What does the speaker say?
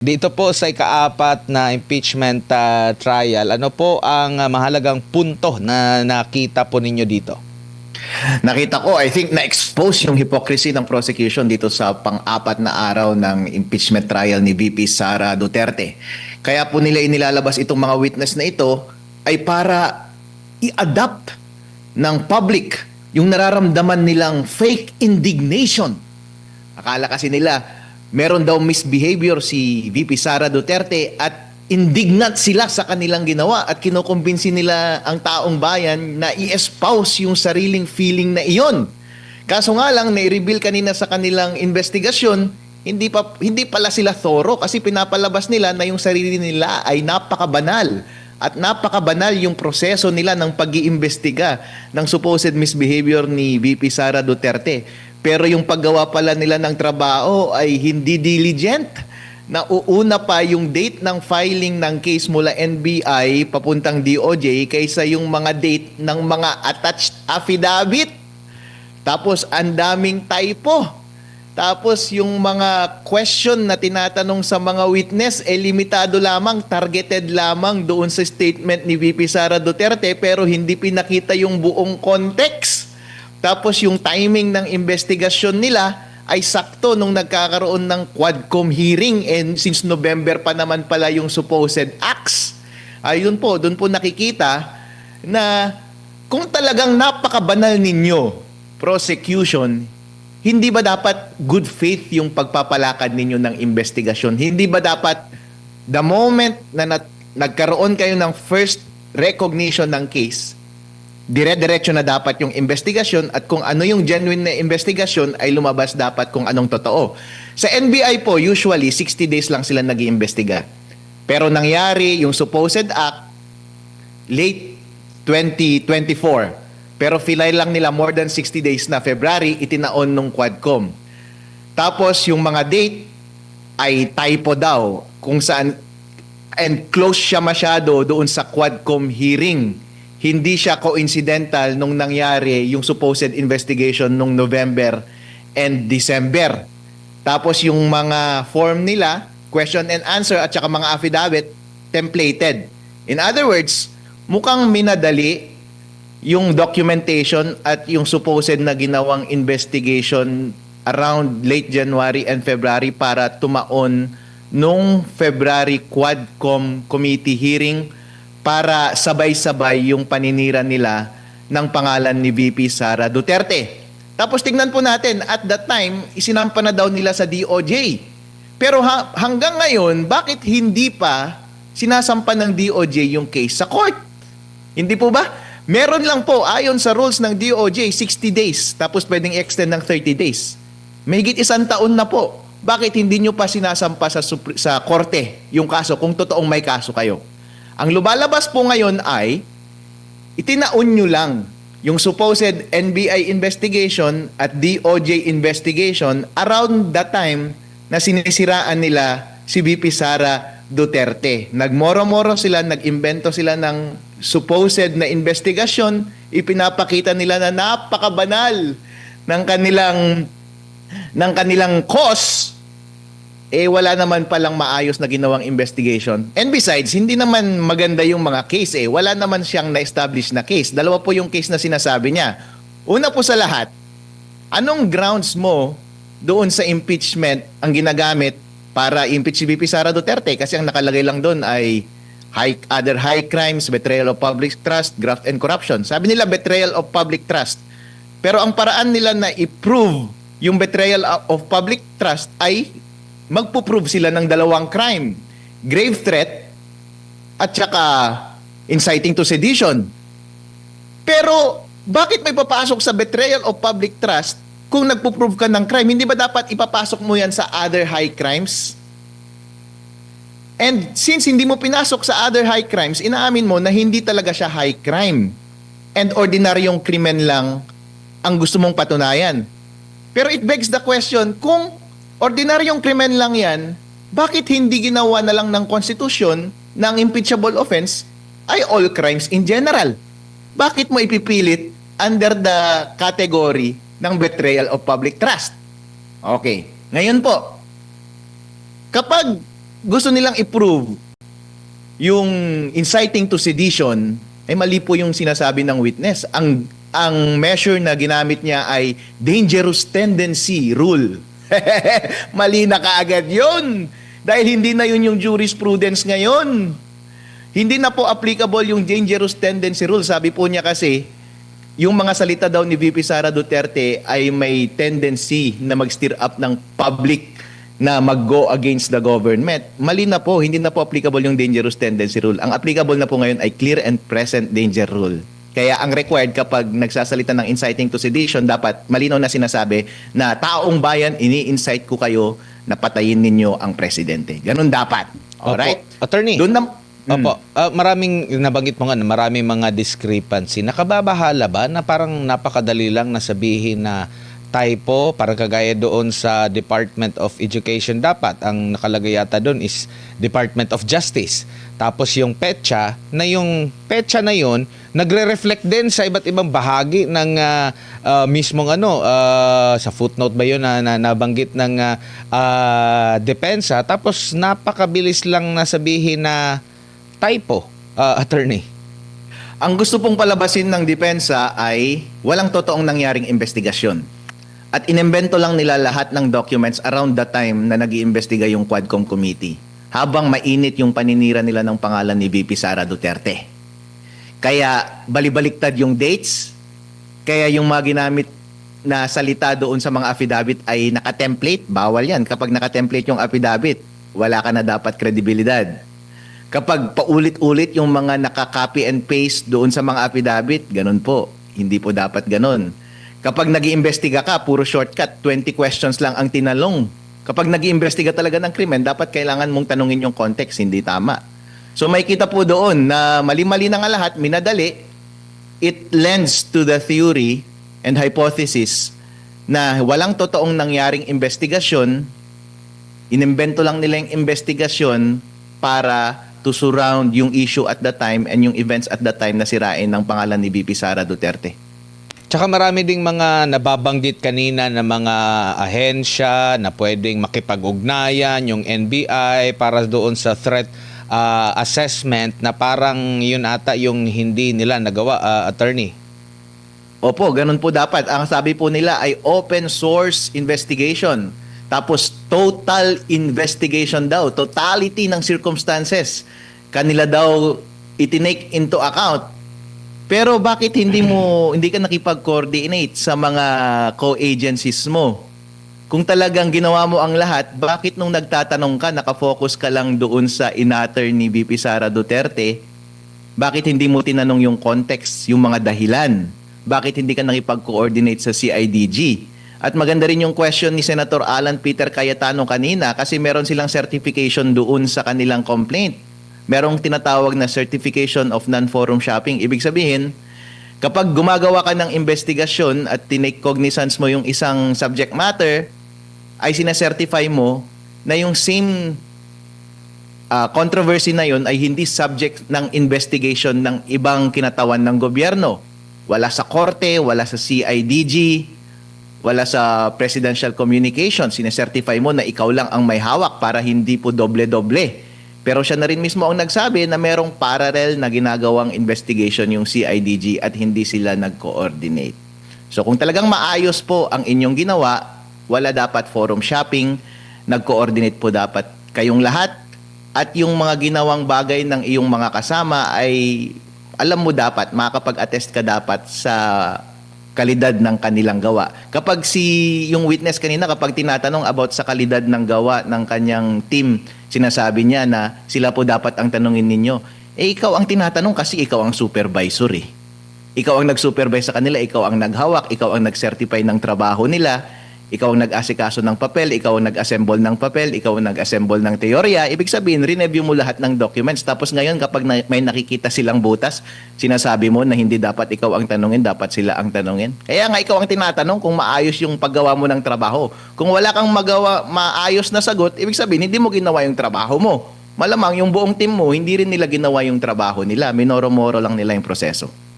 Dito po sa ikaapat na impeachment trial, ano po ang mahalagang punto na nakita po ninyo dito? Nakita ko, I think na-expose yung hypocrisy ng prosecution dito sa pang-apat na araw ng impeachment trial ni VP Sara Duterte. Kaya po nila inilalabas itong mga witness na ito ay para i-adapt ng public yung nararamdaman nilang fake indignation. Akala kasi nila meron daw misbehavior si VP Sara Duterte at indignant sila sa kanilang ginawa at kinukumbinsi nila ang taong bayan na i-espouse yung sariling feeling na iyon. Kaso nga lang, nai-reveal kanina sa kanilang investigasyon, hindi pala sila thorough kasi pinapalabas nila na yung sarili nila ay napakabanal. At napakabanal yung proseso nila ng pag-iimbestiga ng supposed misbehavior ni VP Sara Duterte. Pero yung paggawa pala nila ng trabaho ay hindi diligent. Nauuna pa yung date ng filing ng case mula NBI papuntang DOJ kaysa yung mga date ng mga attached affidavit. Tapos ang daming typo. Tapos yung mga question na tinatanong sa mga witness, limitado lamang, targeted lamang doon sa statement ni VP Sara Duterte pero hindi pinakita yung buong context. Tapos yung timing ng investigasyon nila ay sakto nung nagkakaroon ng Quadcom hearing and since November pa naman pala yung supposed acts. Ayun po, doon po nakikita na kung talagang napakabanal ninyo, prosecution, hindi ba dapat good faith yung pagpapalakad ninyo ng investigasyon? Hindi ba dapat the moment na nagkaroon kayo ng first recognition ng case, dire-diretso na dapat yung investigasyon at kung ano yung genuine na investigasyon ay lumabas dapat kung anong totoo. Sa NBI po, usually 60 days lang sila nag-iimbestiga. Pero nangyari yung supposed act late 2024. Pero filay lang nila more than 60 days na February, itinaon nung Quadcom. Tapos yung mga date ay typo daw kung saan and close siya masyado doon sa Quadcom hearing. Hindi siya coincidental nung nangyari yung supposed investigation nung November and December. Tapos yung mga form nila, question and answer at saka mga affidavit, templated. In other words, mukhang minadali yung documentation at yung supposed na ginawang investigation around late January and February para tumaon nung February Quadcom committee hearing para sabay-sabay yung paninira nila ng pangalan ni VP Sara Duterte. Tapos tingnan po natin, at that time, isinampa na daw nila sa DOJ. Pero hanggang ngayon, bakit hindi pa sinasampa ng DOJ yung case sa court? Hindi po ba? Meron lang po, ayon sa rules ng DOJ, 60 days, tapos pwedeng extend ng 30 days. Mahigit 1 taon na po. Bakit hindi nyo pa sinasampa sa korte yung kaso kung totoong may kaso kayo? Ang lumalabas po ngayon ay itinaon nyo lang yung supposed NBI investigation at DOJ investigation around the time na sinisiraan nila si VP Sara Duterte. Nagmoro-moro sila, nag-imbento sila ng supposed na investigasyon, ipinapakita nila na napakabanal ng kanilang cause, wala naman palang maayos na ginawang investigation. And besides, hindi naman maganda yung mga case Wala naman siyang na-establish na case. Dalawa po yung case na sinasabi niya. Una po sa lahat, anong grounds mo doon sa impeachment ang ginagamit para impeach si VP Sara Duterte? Kasi ang nakalagay lang doon ay other high crimes, betrayal of public trust, graft and corruption. Sabi nila betrayal of public trust. Pero ang paraan nila na i-prove yung betrayal of public trust ay magpo-prove sila ng 2 crime. Grave threat at saka inciting to sedition. Pero bakit may papasok sa betrayal of public trust kung nagpo-prove ka ng crime? Hindi ba dapat ipapasok mo yan sa other high crimes? And since hindi mo pinasok sa other high crimes, inaamin mo na hindi talaga siya high crime. And ordinaryong krimen lang ang gusto mong patunayan. Pero it begs the question, kung ordinaryong krimen lang yan, bakit hindi ginawa na lang ng konstitusyon ng impeachable offense ay all crimes in general? Bakit mo ipipilit under the category ng betrayal of public trust? Okay. Ngayon po, kapag gusto nilang i-prove yung inciting to sedition, ay mali po yung sinasabi ng witness. Ang measure na ginamit niya ay dangerous tendency rule. Mali na kaagad yun. Dahil hindi na yun yung jurisprudence ngayon. Hindi na po applicable yung dangerous tendency rule. Sabi po niya kasi, yung mga salita daw ni VP Sara Duterte ay may tendency na mag-stir up ng public na mag-go against the government. Mali na po, hindi na po applicable yung dangerous tendency rule. Ang applicable na po ngayon ay clear and present danger rule. Kaya ang required kapag nagsasalita ng inciting to sedition, dapat malinaw na sinasabi na taong bayan, ini-incite ko kayo na patayin ninyo ang presidente. Ganun dapat. Alright? Opo. Attorney. Doon na... Opo, maraming nabanggit mo nga na maraming mga discrepancy. Nakababahala ba na parang napakadali lang na sabihin na typo, parang kagaya doon sa Department of Education, dapat ang nakalagay yata doon is Department of Justice. Tapos yung petsa na yun nagre-reflect din sa iba't ibang bahagi ng mismong sa footnote ba yun na nabanggit ng depensa, tapos napakabilis lang na sabihin na typo, attorney. Ang gusto pong palabasin ng depensa ay walang totoong nangyaring investigasyon. At inimbento lang nila lahat ng documents around the time na nag-iimbestiga yung Quadcom Committee. Habang mainit yung paninira nila ng pangalan ni VP Sara Duterte. Kaya balibaliktad yung dates. Kaya yung mga ginamit na salita doon sa mga affidavit ay naka-template. Bawal yan. Kapag naka-template yung affidavit, wala ka na dapat kredibilidad. Kapag paulit-ulit yung mga naka-copy and paste doon sa mga affidavit, ganun po. Hindi po dapat ganun. Kapag nag-iimbestiga ka, puro shortcut, 20 questions lang ang tinalong. Kapag nag-iimbestiga talaga ng krimen, dapat kailangan mong tanungin yung context, hindi tama. So may kita po doon na mali-mali na nga lahat, minadali. It lends to the theory and hypothesis na walang totoong nangyaring investigasyon, inimbento lang nila yung investigasyon para to surround yung issue at the time and yung events at the time na sirain ng pangalan ni VP Sara Duterte. Tsaka marami ding mga nababanggit kanina na mga ahensya na pwedeng makipag-ugnayan, yung NBI para doon sa threat assessment na parang yun ata yung hindi nila nagawa, attorney. Opo, ganun po dapat. Ang sabi po nila ay open source investigation. Tapos total investigation daw, totality ng circumstances. Kanila daw itinake into account. Pero bakit hindi ka nakipag-coordinate sa mga co-agencies mo? Kung talagang ginawa mo ang lahat, bakit nung nagtatanong ka, nakafocus ka lang doon sa inatter ni VP Sara Duterte, bakit hindi mo tinanong yung context, yung mga dahilan? Bakit hindi ka nakipag-coordinate sa CIDG? At maganda rin yung question ni Senator Alan Peter Cayetano kanina kasi meron silang certification doon sa kanilang complaint. Merong tinatawag na certification of non-forum shopping. Ibig sabihin, kapag gumagawa ka ng investigasyon at tinake cognizance mo yung isang subject matter, ay sinacertify mo na yung same controversy na yun ay hindi subject ng investigation ng ibang kinatawan ng gobyerno. Wala sa korte, wala sa CIDG, wala sa presidential communication. Sinacertify mo na ikaw lang ang may hawak para hindi po doble-doble. Pero siya na rin mismo ang nagsabi na merong parallel na ginagawang investigation yung CIDG at hindi sila nag-coordinate. So kung talagang maayos po ang inyong ginawa, wala dapat forum shopping, nag-coordinate po dapat kayong lahat at yung mga ginawang bagay ng iyong mga kasama ay alam mo dapat, makakapag-attest ka dapat sa kalidad ng kanilang gawa. Kapag yung witness kanina, kapag tinatanong about sa kalidad ng gawa ng kanyang team, sinasabi niya na sila po dapat ang tanungin ninyo. Ikaw ang tinatanong kasi ikaw ang supervisor eh. Ikaw ang nag-supervise sa kanila, ikaw ang naghawak, ikaw ang nag-certify ng trabaho nila, ikaw ang nag-asikaso ng papel, ikaw ang nag-assemble ng papel, ikaw ang nag-assemble ng teorya. Ibig sabihin, re-review mo lahat ng documents. Tapos ngayon, kapag may nakikita silang butas, sinasabi mo na hindi dapat ikaw ang tanungin, dapat sila ang tanungin. Kaya nga ikaw ang tinatanong kung maayos yung paggawa mo ng trabaho. Kung wala kang maayos na sagot, ibig sabihin, hindi mo ginawa yung trabaho mo. Malamang yung buong team mo, hindi rin nila ginawa yung trabaho nila. Minoro-moro lang nila yung proseso.